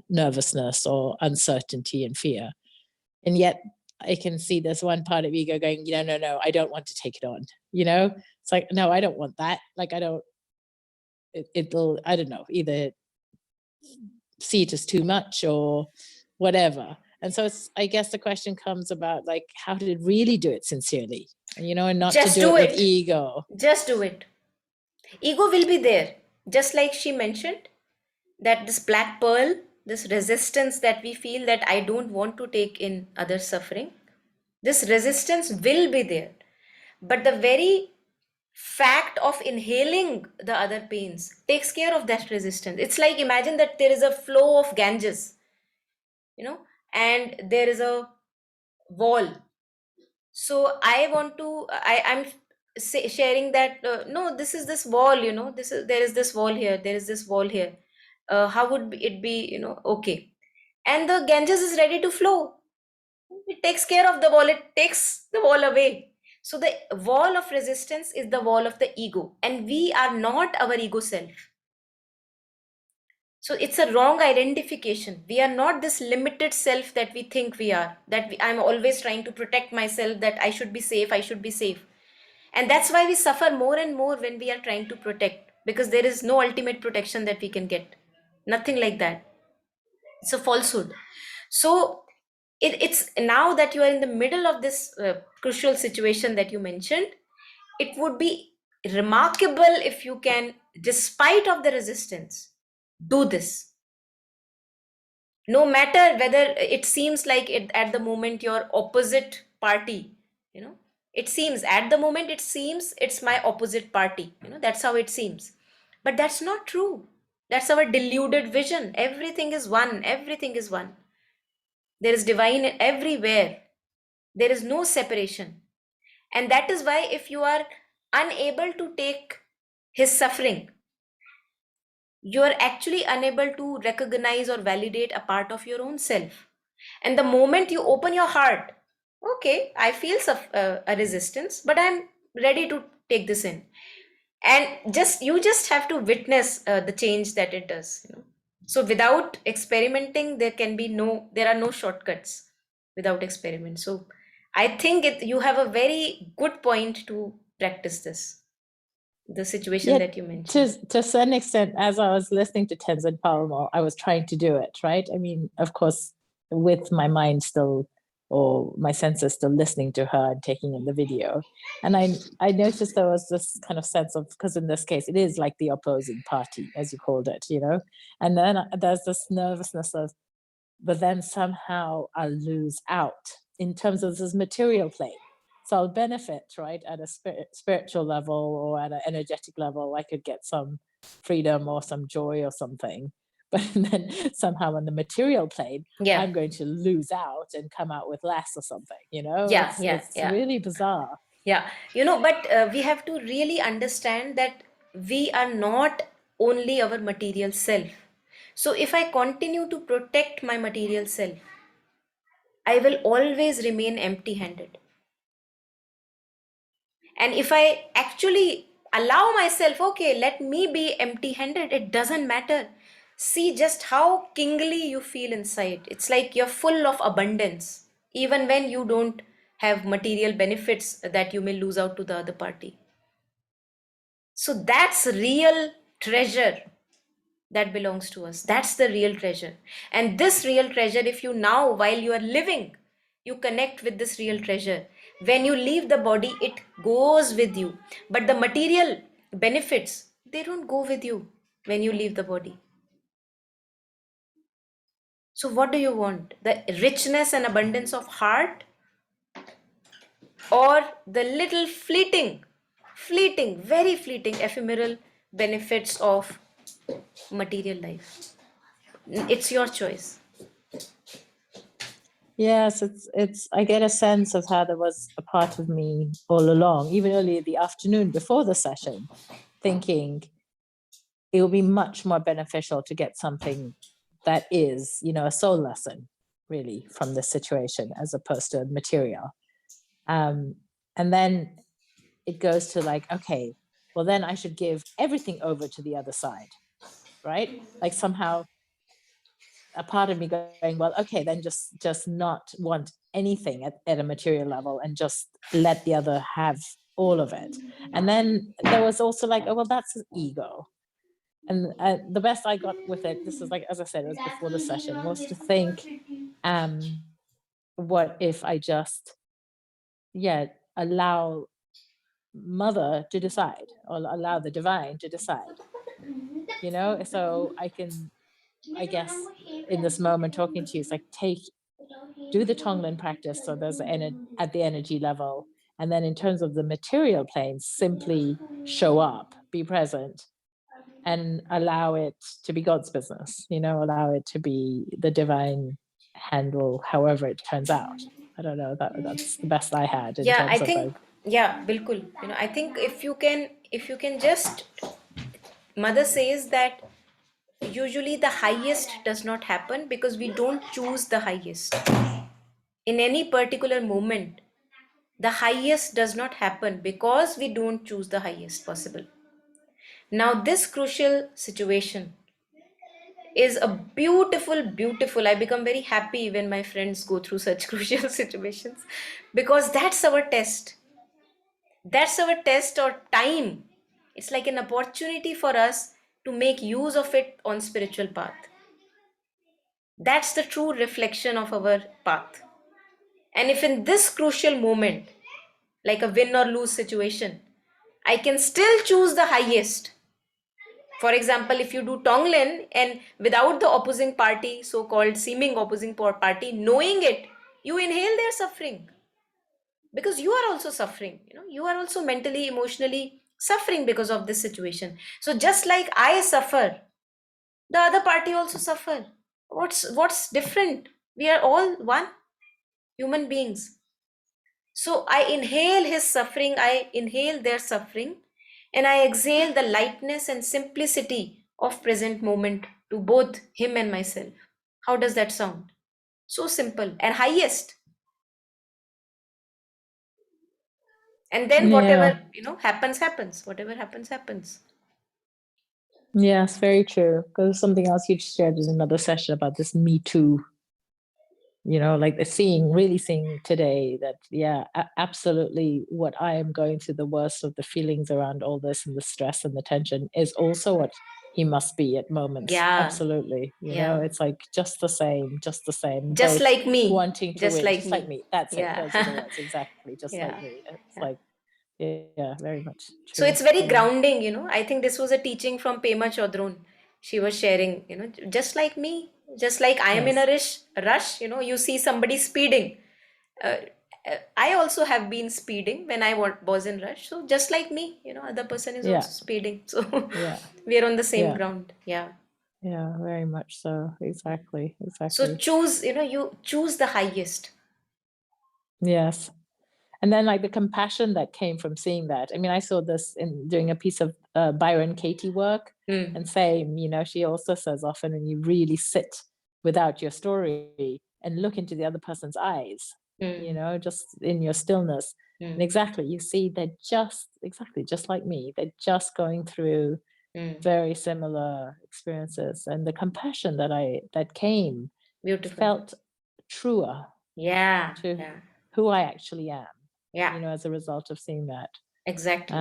nervousness or uncertainty and fear. And yet I can see there's one part of ego going, no, I don't want to take it on. It's like, no, I don't want that. Like, I don't know, either see it as too much or whatever. And so I guess the question comes about, like, how to really do it sincerely, and not Just to do do it with it. ego. Just do it. Ego will be there. Just like she mentioned, that this black pearl, this resistance that we feel, that I don't want to take in other suffering, this resistance will be there. But the very fact of inhaling the other pains takes care of that resistance. It's like, imagine that there is a flow of Ganges, and there is a wall. So I'm sharing that, no, this is this wall, there is this wall here, there is this wall here. How would it be, okay? And the Ganges is ready to flow. It takes care of the wall, it takes the wall away. So the wall of resistance is the wall of the ego, and we are not our ego self. So it's a wrong identification. We are not this limited self that we think we are, I'm always trying to protect myself, that I should be safe, I should be safe. And that's why we suffer more and more when we are trying to protect, because there is no ultimate protection that we can get. Nothing like that. It's a falsehood. So it's now that you are in the middle of this crucial situation that you mentioned, it would be remarkable if you can, despite of the resistance, do this. No matter whether it seems like at the moment your opposite party, it seems at the moment, it's my opposite party, that's how it seems. But that's not true. That's our deluded vision. Everything is one. Everything is one. There is divine everywhere. There is no separation. And that is why if you are unable to take his suffering, you are actually unable to recognize or validate a part of your own self. And the moment you open your heart, okay, I feel a resistance, but I'm ready to take this in. And you just have to witness the change that it does. So without experimenting, there are no shortcuts without experiment. So I think you have a very good point to practice this, the situation that you mentioned. To some extent, as I was listening to Tenzin Palmo, I was trying to do it, right? I mean, of course, with my mind still, or my senses still listening to her and taking in the video. And I noticed there was this kind of sense of, because in this case, it is like the opposing party, as you called it, and then there's this nervousness of, but then somehow I'll lose out in terms of this material plane. So I'll benefit, right, at a spiritual level or at an energetic level. I could get some freedom or some joy or something. But then somehow on the material plane, I'm going to lose out and come out with less or something, It's really bizarre. Yeah, but we have to really understand that we are not only our material self. So if I continue to protect my material self, I will always remain empty-handed. And if I actually allow myself, okay, let me be empty-handed, it doesn't matter. See just how kingly you feel inside. It's like you're full of abundance, even when you don't have material benefits that you may lose out to the other party. So that's real treasure that belongs to us. That's the real treasure. And this real treasure, if you now, while you are living, you connect with this real treasure, when you leave the body, it goes with you. But the material benefits, they don't go with you when you leave the body. So what do you want? The richness and abundance of heart, or the little fleeting, very fleeting, ephemeral benefits of material life. It's your choice. Yes, it's I get a sense of how there was a part of me all along, even early in the afternoon before the session, thinking it will be much more beneficial to get something that is, you know, a soul lesson, really, from this situation as opposed to material. And then it goes to like, okay, well, then I should give everything over to the other side, right? Like somehow a part of me going, well, okay, then just not want anything at a material level and just let the other have all of it. And then there was also like, oh, well, that's an ego. And the best I got with it, this is like, as I said, it was before the session, was to think, what if I just, allow mother to decide, or allow the divine to decide, you know? So I can, I guess, in this moment talking to you, it's like, do the Tonglen practice. So there's at the energy level. And then in terms of the material plane, simply show up, be present, and allow it to be God's business, you know, allow it to be the divine handle, however it turns out. I don't know, that's the best I had in Yeah, I terms of think, like, yeah, bilkul. I think if you can just, mother says that usually the highest does not happen because we don't choose the highest. In any particular moment, the highest does not happen because we don't choose the highest possible. Now, this crucial situation is a beautiful. I become very happy when my friends go through such crucial situations, because that's our test. That's our test or time. It's like an opportunity for us to make use of it on spiritual path. That's the true reflection of our path. And if in this crucial moment, like a win or lose situation, I can still choose the highest. For example, if you do Tonglen and without the opposing party, so called seeming opposing party, knowing it, you inhale their suffering. Because you are also suffering, you are also mentally, emotionally suffering because of this situation. So just like I suffer, the other party also suffer. What's different? We are all one, human beings. So I inhale his suffering, I inhale their suffering, and I exhale the lightness and simplicity of present moment to both him and myself. How does that sound? So simple and highest. And then yeah, whatever, happens. Whatever happens. yes, very true. Because something else you shared in another session about this Me Too, you know, like really seeing today that, absolutely what I am going through, the worst of the feelings around all this and the stress and the tension is also what he must be at moments. Yeah, Absolutely. You yeah. know, it's like just the same, Just both like me. wanting to Just win, like just me. like me. That's it. Yeah. Those are the words. Exactly. Just Yeah. like me. It's Yeah. like, yeah, very much So true. it's very Yeah. grounding. I think this was a teaching from Pema Chadron. She was sharing, just like me, just like I am in a rush, you see somebody speeding. Uh, I also have been speeding when I was in rush. So just like me, other person is Yeah. also speeding. So Yeah. we are on the same Yeah. ground. Yeah. Yeah. Very much so. Exactly. So Exactly. choose, you choose the highest. Yes. And then like the compassion that came from seeing that. I mean, I saw this in doing a piece of Byron Katie work, and same, she also says often when you really sit without your story and look into the other person's eyes, just in your stillness. And exactly, you see they're just like me. They're just going through very similar experiences, and the compassion that came Beautiful. felt truer Yeah. to Yeah. who I actually am. Yeah. As a result of seeing that. Exactly.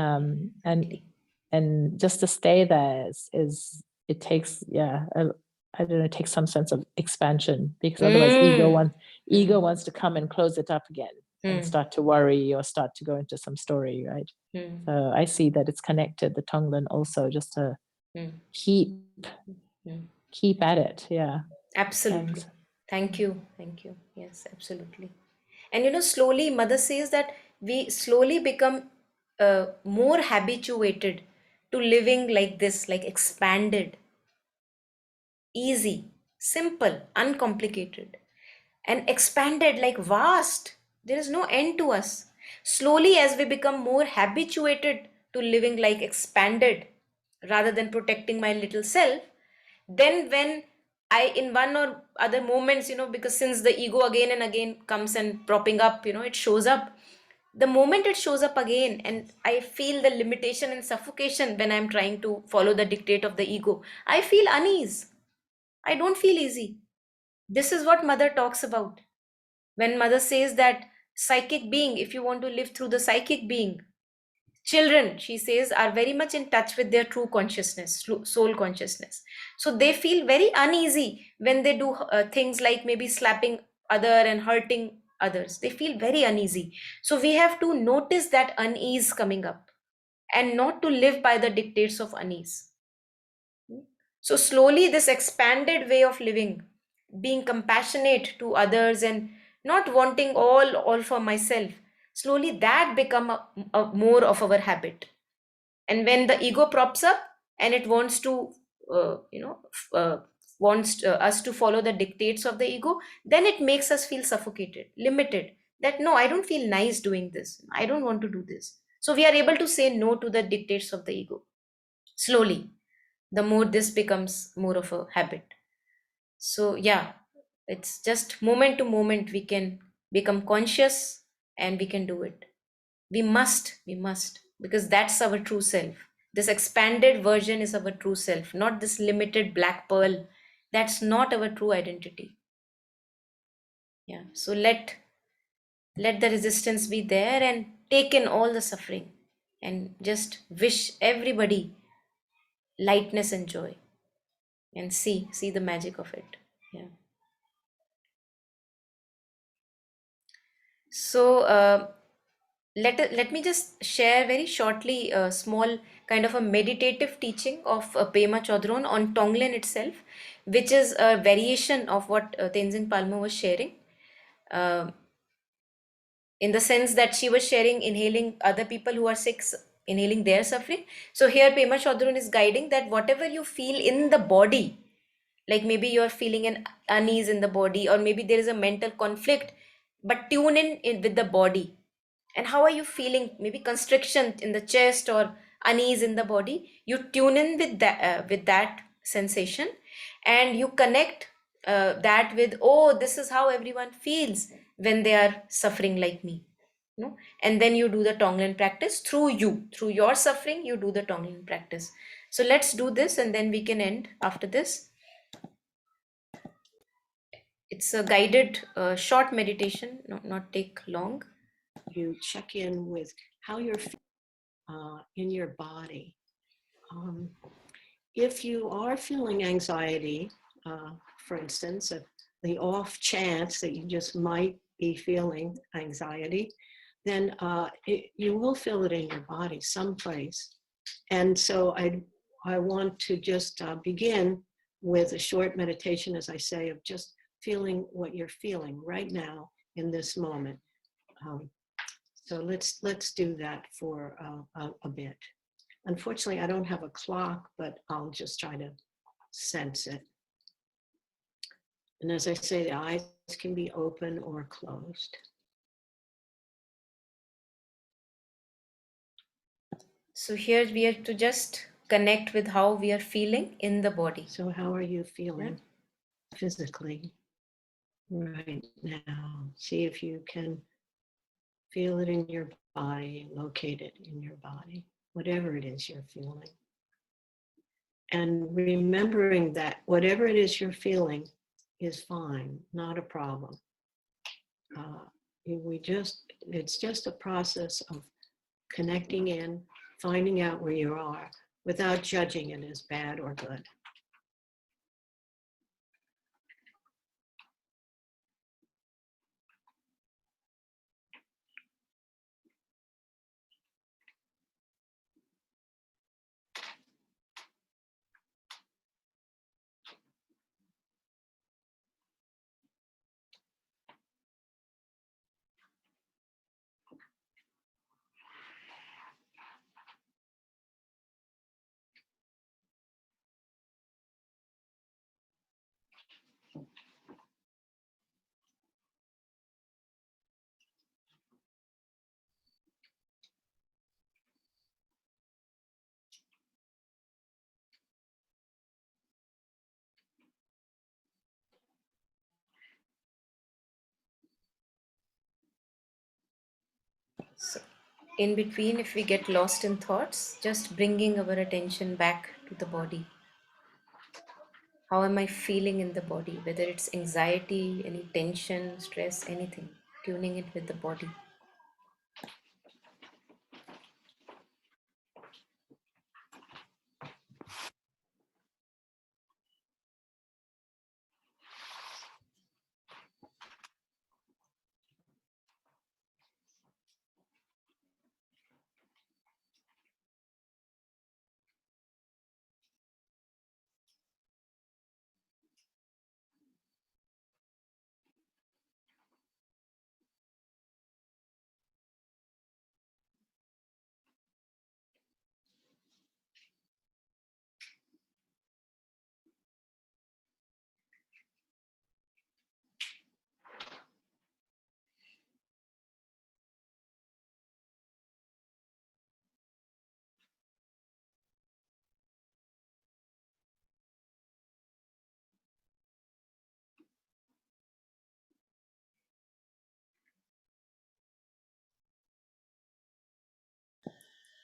And just to stay there is it takes, I don't know, it takes some sense of expansion, because otherwise ego wants to come and close it up again and start to worry or start to go into some story, right? So I see that it's connected, the Tonglen also, just to keep at it. Yeah. Absolutely. Thanks. Thank you. Yes, absolutely. And slowly, mother says that we slowly become more habituated to living like this, like expanded. easy, simple, uncomplicated, and expanded like vast. There is no end to us. Slowly, as we become more habituated to living like expanded rather than protecting my little self, then when I, in one or other moments, because since the ego again and again comes and propping up, it shows up. The moment it shows up again, and I feel the limitation and suffocation when I'm trying to follow the dictate of the ego, I feel unease. I don't feel easy. This is what Mother talks about. When Mother says that psychic being, if you want to live through the psychic being, children, she says, are very much in touch with their true consciousness, soul consciousness. So they feel very uneasy when they do things like maybe slapping other and hurting others. They feel very uneasy. So we have to notice that unease coming up and not to live by the dictates of unease. So slowly this expanded way of living, being compassionate to others and not wanting all for myself, slowly that become a more of our habit. And when the ego props up and it wants to wants us to follow the dictates of the ego, then it makes us feel suffocated, limited, that no, I don't feel nice doing this, I don't want to do this. So we are able to say no to the dictates of the ego slowly, the more this becomes more of a habit. So yeah, it's just moment to moment we can become conscious, and we can do it. We must, because that's our true self. This expanded version is our true self, not this limited black pearl. That's not our true identity. Yeah, so let the resistance be there and take in all the suffering, and just wish everybody lightness and joy, and see the magic of it. Yeah. So let me just share very shortly a small kind of a meditative teaching of Pema Chadron on Tonglen itself, which is a variation of what Tenzin Palmo was sharing, uh, in the sense that she was sharing inhaling other people who are sick, inhaling their suffering. So here Pema Chadron is guiding that whatever you feel in the body, like maybe you're feeling an unease in the body, or maybe there is a mental conflict, but tune in with the body. And how are you feeling? Maybe constriction in the chest or unease in the body. You tune in with that sensation, and you connect that with, oh, this is how everyone feels when they are suffering like me. And then you do the Tonglen practice through your suffering. You do the Tonglen practice. So let's do this, and then we can end after this. It's a guided short meditation, not take long. You check in with how you're in your body. If you are feeling anxiety, for instance, the off chance that you just might be feeling anxiety, then you will feel it in your body someplace. And so I want to just begin with a short meditation, as I say, of just feeling what you're feeling right now in this moment. So let's do that for a bit. Unfortunately, I don't have a clock, but I'll just try to sense it. And as I say, the eyes can be open or closed. So here we have to just connect with how we are feeling in the body. So how are you feeling physically right now? See if you can feel it in your body, locate it in your body, whatever it is you're feeling. And remembering that whatever it is you're feeling is fine, not a problem. It's just a process of connecting in, finding out where you are without judging it as bad or good. in between, if we get lost in thoughts, just bringing our attention back to the body. How am I feeling in the body? Whether it's anxiety, any tension, stress, anything, tuning it with the body.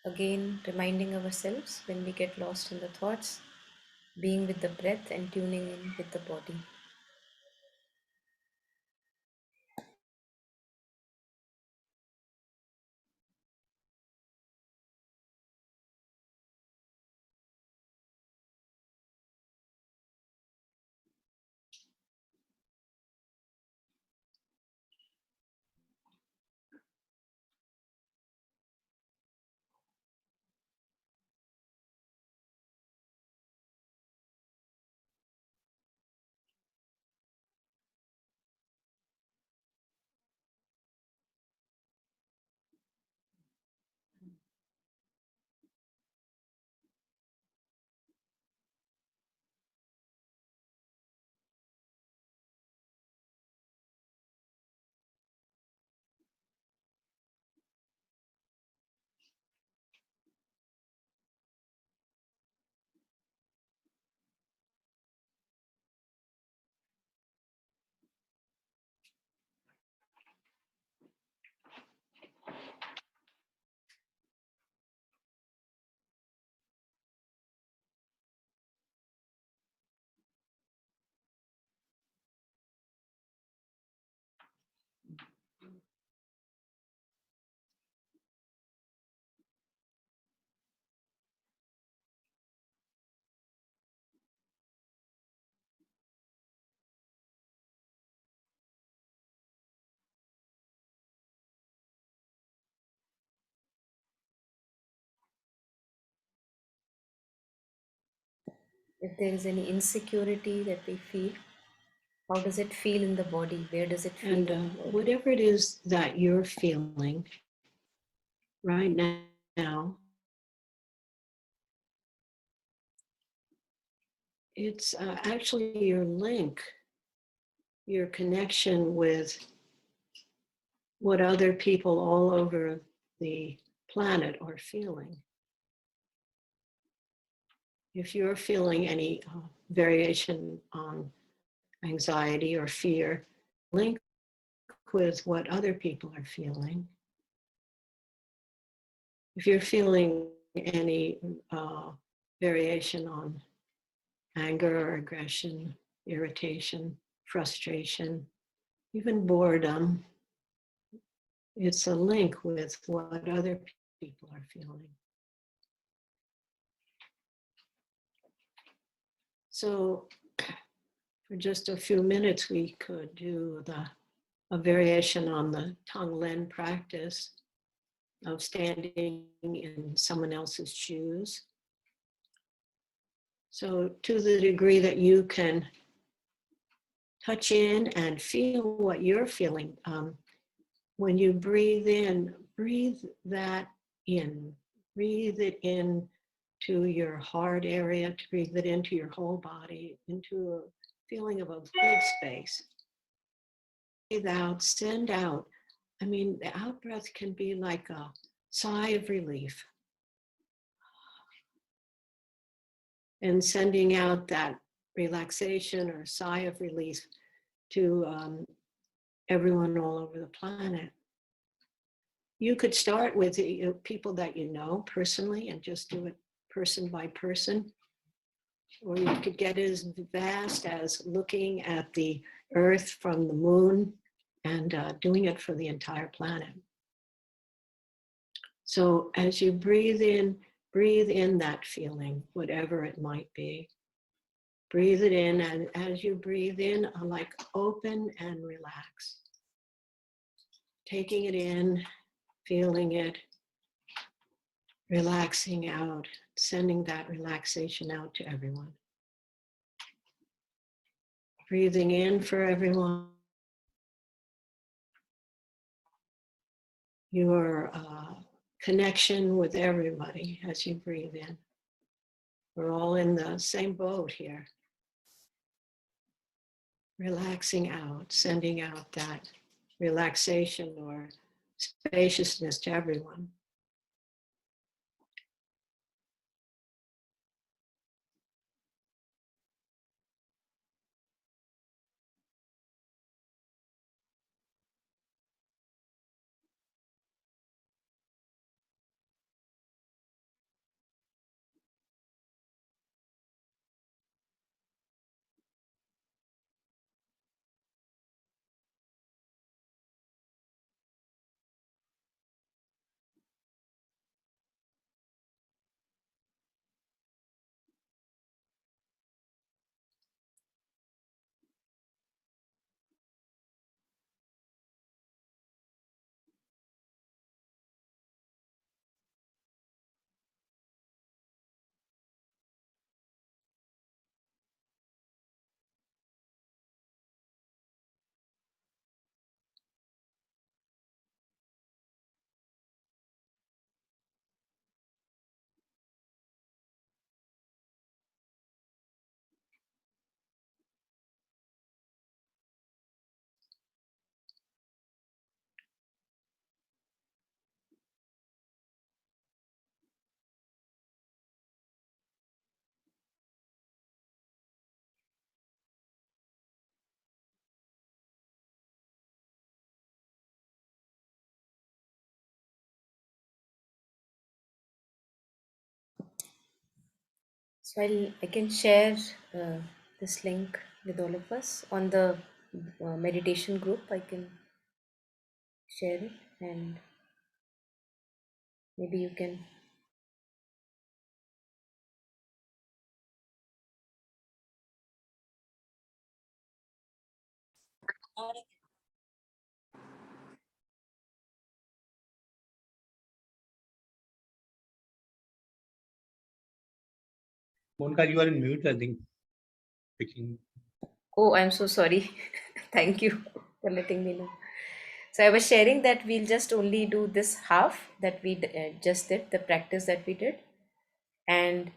Again, reminding ourselves when we get lost in the thoughts, being with the breath and tuning in with the body. If there is any insecurity that we feel, how does it feel in the body? Where does it feel And in the body? whatever it is that you're feeling right now, it's actually your link, your connection with what other people all over the planet are feeling. If you're feeling any variation on anxiety or fear, link with what other people are feeling. If you're feeling any variation on anger or aggression, irritation, frustration, even boredom, it's a link with what other people are feeling. So for just a few minutes, we could do a variation on the Tonglen practice of standing in someone else's shoes. So to the degree that you can touch in and feel what you're feeling, when you breathe in, breathe that in. Breathe it in to your heart area, to breathe it into your whole body, into a feeling of a big space. Breathe out, send out. I mean, the out breath can be like a sigh of relief. And sending out that relaxation or sigh of relief to everyone all over the planet. You could start with people that you know personally and just do it person by person. Or you could get as vast as looking at the Earth from the moon and doing it for the entire planet. So as you breathe in that feeling, whatever it might be. Breathe it in, and as you breathe in, like open and relax. Taking it in, feeling it, relaxing out, sending that relaxation out to everyone. Breathing in for everyone. Your connection with everybody as you breathe in. We're all in the same boat here. Relaxing out, sending out that relaxation or spaciousness to everyone. So I can share this link with all of us on the meditation group. I can share it, and maybe you can. Monica, you are in mute, I think. Speaking. Oh, I'm so sorry. Thank you for letting me know. So I was sharing that we'll just only do this half that we just did, the practice that we did. And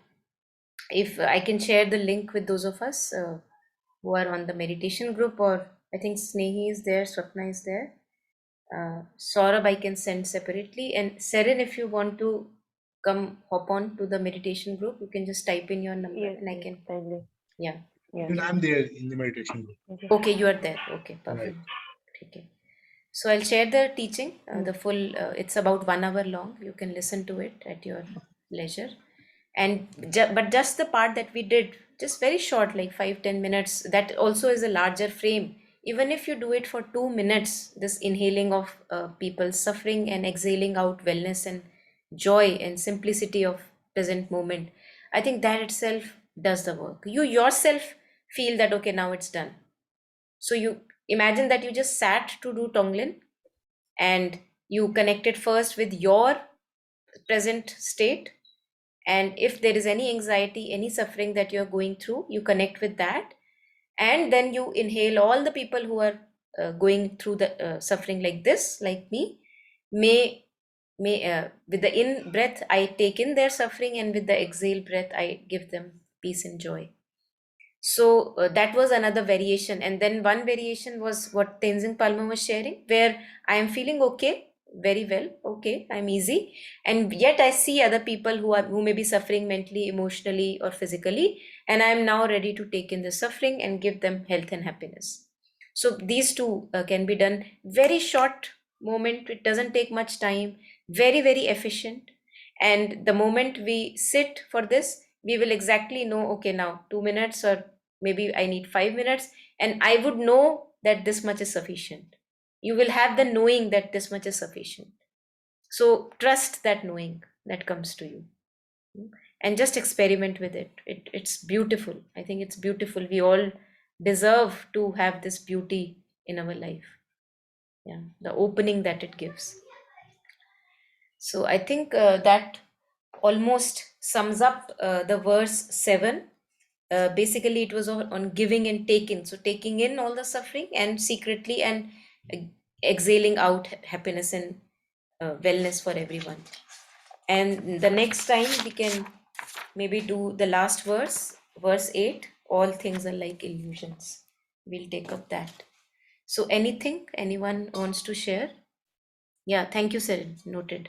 if I can share the link with those of us who are on the meditation group, or I think Snehi is there, Swapna is there. Saurabh I can send separately. And Seren, if you want to come hop on to the meditation group, you can just type in your number and I can. Kindly. Yeah. Even I'm there in the meditation group. Okay, you are there. Okay, perfect. Right. Okay. So I'll share the teaching, the full, it's about 1 hour long. You can listen to it at your leisure. And but just the part that we did, just very short, like 5-10 minutes, that also is a larger frame. Even if you do it for 2 minutes, this inhaling of people's suffering and exhaling out wellness and joy and simplicity of present moment, I think that itself does the work. You yourself feel that, okay, now it's done. So you imagine that you just sat to do Tonglen and you connected first with your present state. And if there is any anxiety, any suffering that you're going through, you connect with that. And then you inhale all the people who are going through the suffering like this, like me. May with the in breath, I take in their suffering, and with the exhale breath, I give them peace and joy. So that was another variation. And then one variation was what Tenzin Palmo was sharing, where I am feeling okay, very well, okay, I'm easy. And yet I see other people who may be suffering mentally, emotionally, or physically, and I am now ready to take in the suffering and give them health and happiness. So these two can be done very short moment. It doesn't take much time, very, very efficient. And the moment we sit for this, we will exactly know, okay, now 2 minutes, or maybe I need 5 minutes, and I would know that this much is sufficient. You will have the knowing that this much is sufficient. So trust that knowing that comes to you, and just experiment with it. It's beautiful. I think it's beautiful. We all deserve to have this beauty in our life. Yeah, the opening that it gives. So I think that almost sums up the verse 7. Basically, it was on giving and taking. So taking in all the suffering and secretly, and uh, exhaling out happiness and wellness for everyone. And the next time we can maybe do the last verse, verse 8. All things are like illusions. We'll take up that. So anything anyone wants to share? Yeah, thank you, sir. Noted.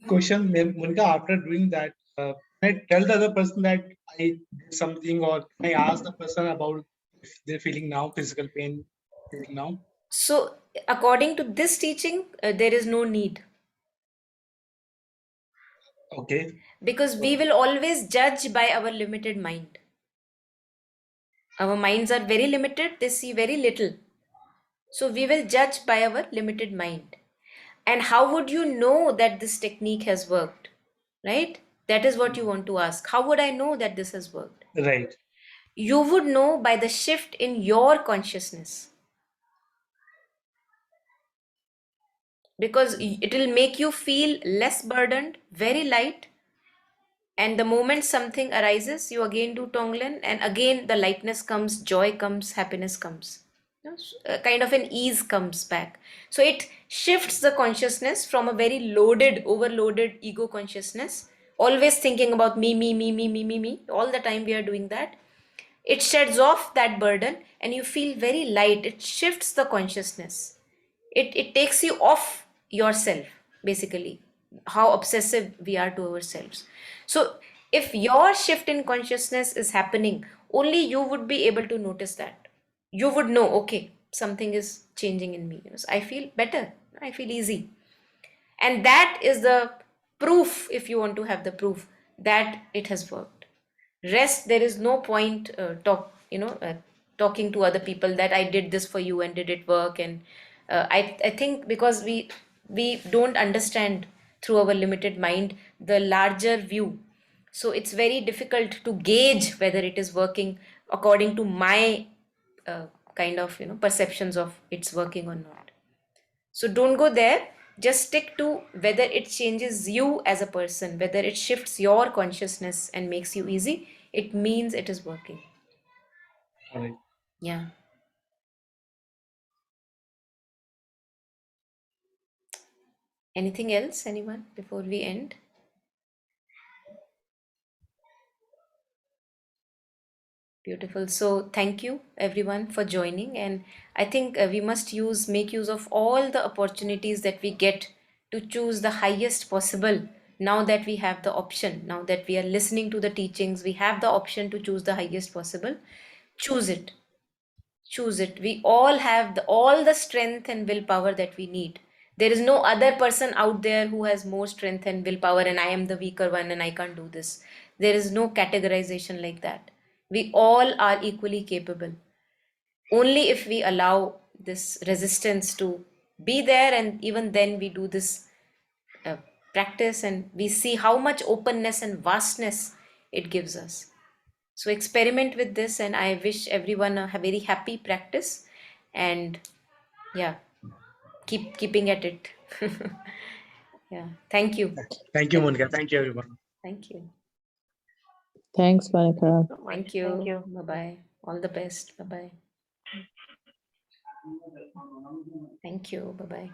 Question, Monica, after doing that, can I tell the other person that I did something, or can I ask the person about if they're feeling now physical pain feeling now? So according to this teaching, there is no need, Okay. because we will always judge by our limited mind. Our minds are very limited, they see very little. So we will judge by our limited mind. And how would you know that this technique has worked? Right? That is what you want to ask. How would I know that this has worked? Right. You would know by the shift in your consciousness. Because it will make you feel less burdened, very light. And the moment something arises, you again do Tonglen, and again the lightness comes, joy comes, happiness comes. Kind of an ease comes back. So it shifts the consciousness from a very loaded, overloaded ego consciousness, always thinking about me, me, me, me, me, me, me. All the time we are doing that. It sheds off that burden and you feel very light. It shifts the consciousness. It takes you off yourself, basically, how obsessive we are to ourselves. So if your shift in consciousness is happening, only you would be able to notice that. You would know, okay, something is changing in me. So I feel better, I feel easy. And that is the proof, if you want to have the proof, that it has worked. Rest, there is no point talking to other people that I did this for you and did it work. And I think because we don't understand through our limited mind the larger view, so it's very difficult to gauge whether it is working according to my kind of perceptions of it's working or not. So don't go there. Just stick to whether it changes you as a person, whether it shifts your consciousness and makes you easy. It means it is working. All right. Yeah. Anything else, anyone, before we end? Beautiful. So thank you everyone for joining. And I think we must make use of all the opportunities that we get to choose the highest possible. Now that we have the option, now that we are listening to the teachings, we have the option to choose the highest possible. Choose it. Choose it. We all have all the strength and willpower that we need. There is no other person out there who has more strength and willpower and I am the weaker one and I can't do this. There is no categorization like that. We all are equally capable. Only if we allow this resistance to be there, and even then we do this practice and we see how much openness and vastness it gives us. So experiment with this, and I wish everyone a very happy practice. And yeah, keeping at it. Yeah, thank you. Thank you, Monica. Thank you, everyone. Thank you. Thanks, Monica. Thank you. Thank you. Bye-bye. All the best. Bye-bye. Thank you. Bye-bye.